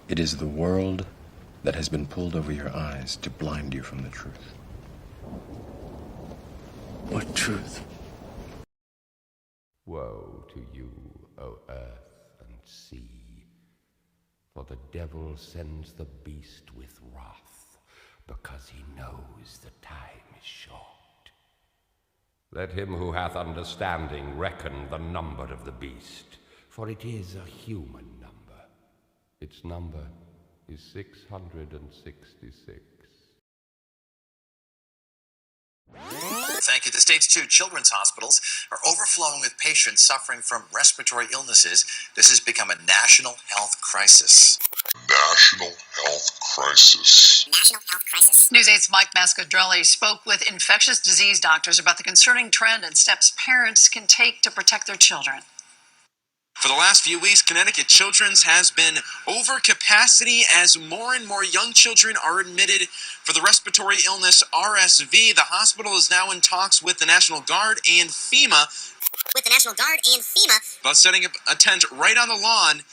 It is the world that has been pulled over your eyes to blind you from the truth. What truth? Woe to you, O earth and sea, for the devil sends the beast with wrath, because he knows the time is short. Let him who hath understanding reckon the number of the beast, for it is a human number. Its number is 666. Thank you. The state's two children's hospitals are overflowing with patients suffering from respiratory illnesses. This has become a national health crisis. National health crisis. National health crisis. News 8's Mike Mascadrelli spoke with infectious disease doctors about the concerning trend and steps parents can take to protect their children. For the last few weeks, Connecticut Children's has been over capacity as more and more young children are admitted for the respiratory illness RSV. The hospital is now in talks with the National Guard and FEMA about setting up a tent right on the lawn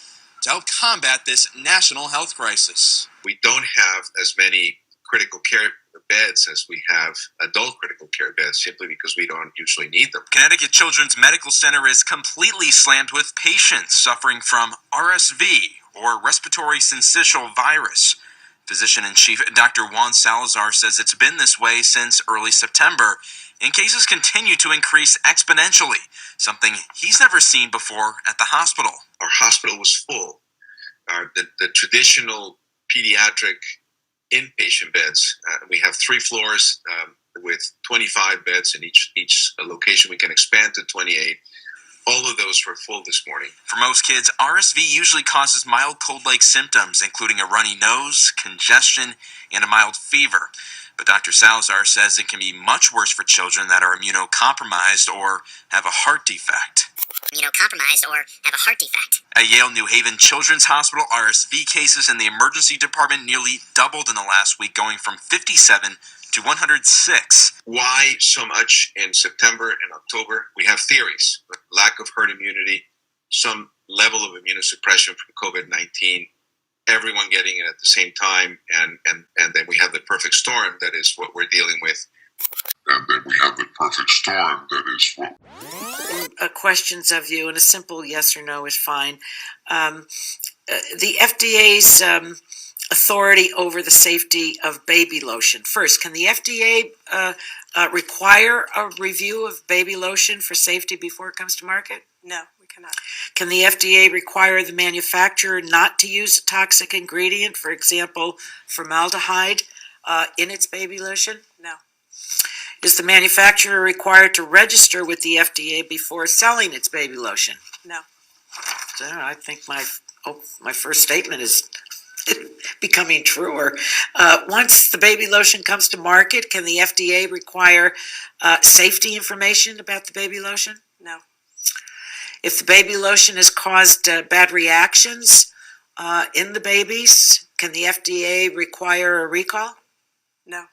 to help combat this national health crisis. We don't have as many critical care beds as we have adult critical care beds, simply because we don't usually need them. Connecticut Children's Medical Center is completely slammed with patients suffering from RSV, or respiratory syncytial virus. Physician-in-chief Dr. Juan Salazar says it's been this way since early September, and cases continue to increase exponentially, something he's never seen before at the hospital. Our hospital was full. The traditional pediatric inpatient beds, we have 3 floors with 25 beds in each location. We can expand to 28. All of those were full this morning. For most kids, RSV usually causes mild cold-like symptoms, including a runny nose, congestion, and a mild fever. But Dr. Salazar says it can be much worse for children that are immunocompromised or have a heart defect. At Yale New Haven Children's Hospital, RSV cases in the emergency department nearly doubled in the last week, going from 57 to 106. Why so much in September and October? We have theories. Lack of herd immunity, some level of immunosuppression from COVID-19, everyone getting it at the same time, and then we have the perfect storm that is what we're dealing with. Questions of you, and a simple yes or no is fine. The FDA's authority over the safety of baby lotion. First, can the FDA require a review of baby lotion for safety before it comes to market? No, we cannot. Can the FDA require the manufacturer not to use a toxic ingredient, for example, formaldehyde, in its baby lotion? No. Is the manufacturer required to register with the FDA before selling its baby lotion? No. So I think my first statement is becoming truer. Once the baby lotion comes to market, can the FDA require safety information about the baby lotion? No. If the baby lotion has caused bad reactions in the babies, can the FDA require a recall? No.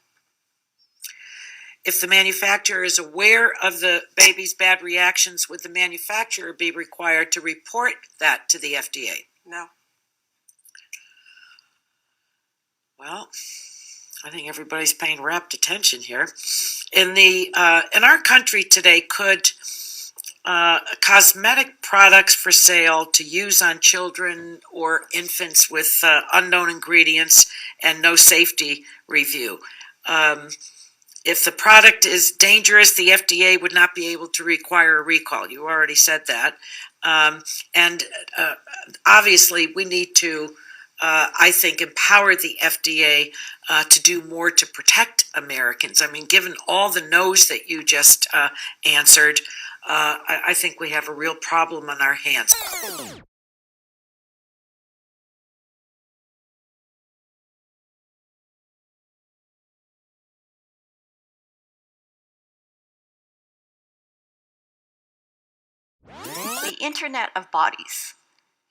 If the manufacturer is aware of the baby's bad reactions, would the manufacturer be required to report that to the FDA? No. Well, I think everybody's paying rapt attention here. In our country today, could cosmetic products for sale to use on children or infants with unknown ingredients and no safety review? If the product is dangerous, the FDA would not be able to require a recall. You already said that. And obviously, we need to, I think, empower the FDA to do more to protect Americans. I mean, given all the no's that you just answered, I think we have a real problem on our hands. The Internet of Bodies,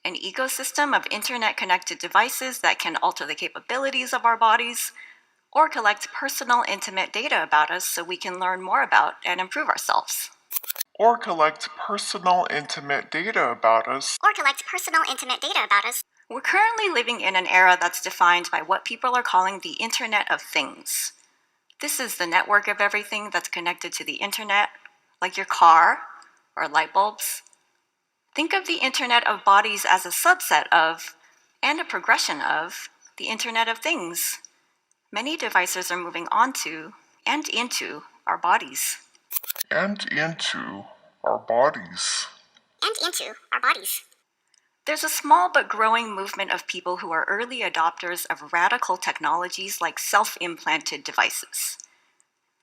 an ecosystem of internet-connected devices that can alter the capabilities of our bodies or collect personal, intimate data about us so we can learn more about and improve ourselves. Or collect personal, intimate data about us We're currently living in an era that's defined by what people are calling the Internet of Things. This is the network of everything that's connected to the internet, like your car or light bulbs. Think of the Internet of Bodies as a subset of, and a progression of, the Internet of Things. Many devices are moving onto and into our bodies. And into our bodies. And into our bodies. There's a small but growing movement of people who are early adopters of radical technologies like self-implanted devices.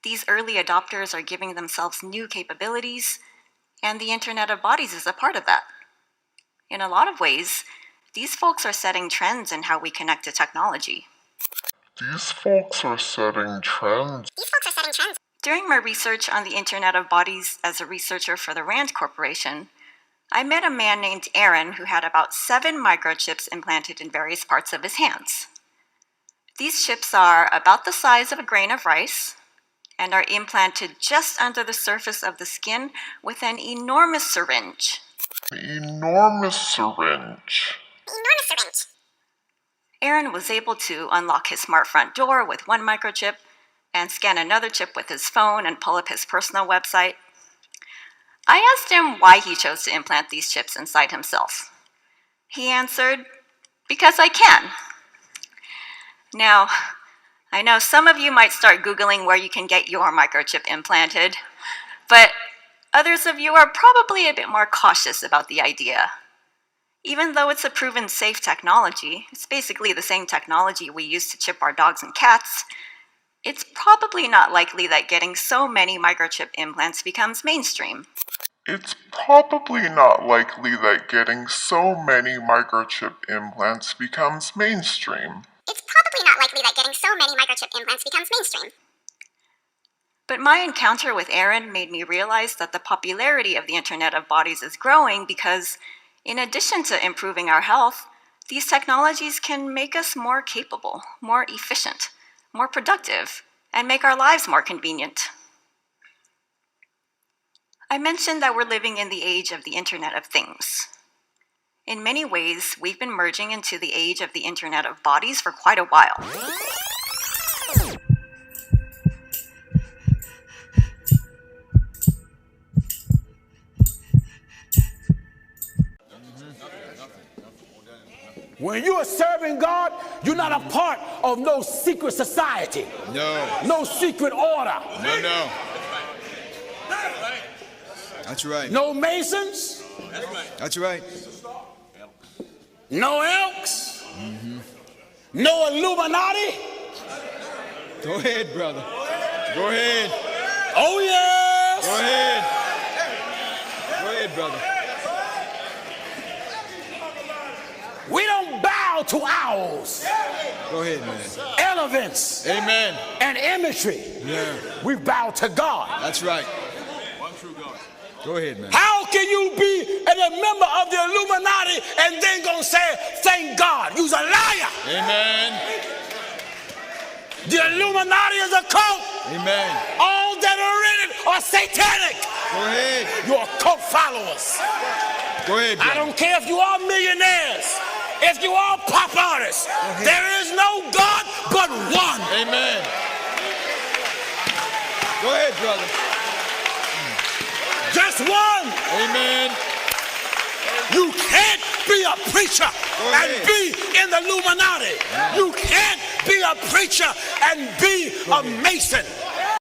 These early adopters are giving themselves new capabilities, and the Internet of Bodies is a part of that. In a lot of ways, these folks are setting trends in how we connect to technology. These folks are setting trends. During my research on the Internet of Bodies as a researcher for the RAND Corporation, I met a man named Aaron who had about 7 microchips implanted in various parts of his hands. These chips are about the size of a grain of rice and are implanted just under the surface of the skin with an enormous syringe. Enormous syringe. Aaron was able to unlock his smart front door with 1 microchip and scan another chip with his phone and pull up his personal website. I asked him why he chose to implant these chips inside himself. He answered, "Because I can." Now, I know some of you might start Googling where you can get your microchip implanted, but others of you are probably a bit more cautious about the idea. Even though it's a proven safe technology, it's basically the same technology we use to chip our dogs and cats, it's probably not likely that getting so many microchip implants becomes mainstream. It's probably not likely that getting so many microchip implants becomes mainstream. But my encounter with Aaron made me realize that the popularity of the Internet of Bodies is growing because, in addition to improving our health, these technologies can make us more capable, more efficient, more productive, and make our lives more convenient. I mentioned that we're living in the age of the Internet of Things. In many ways, we've been merging into the age of the Internet of Bodies for quite a while. When you are serving God, you're not a part of no secret society. No. No secret order. No. That's right. No Masons. That's right. No Elks. No Illuminati. Go ahead, brother. Go ahead. Oh, yes. Go ahead. Go ahead, brother. We don't bow to owls. Go ahead, man. Elephants. Amen. And imagery. Yeah. We bow to God. That's right. One true God. Go ahead, man. How can you be a member of the Illuminati and then gonna say, thank God? You's a liar. Amen. The Illuminati is a cult. Amen. All that are in it are satanic. Go ahead. You're cult followers. Go ahead, brother. I don't care if you are millionaires, if you are pop artists. There is no God but one. Amen. Go ahead, brother. Just one. Amen. You can't be a preacher and be in the Illuminati. You can't be a preacher and be a Mason.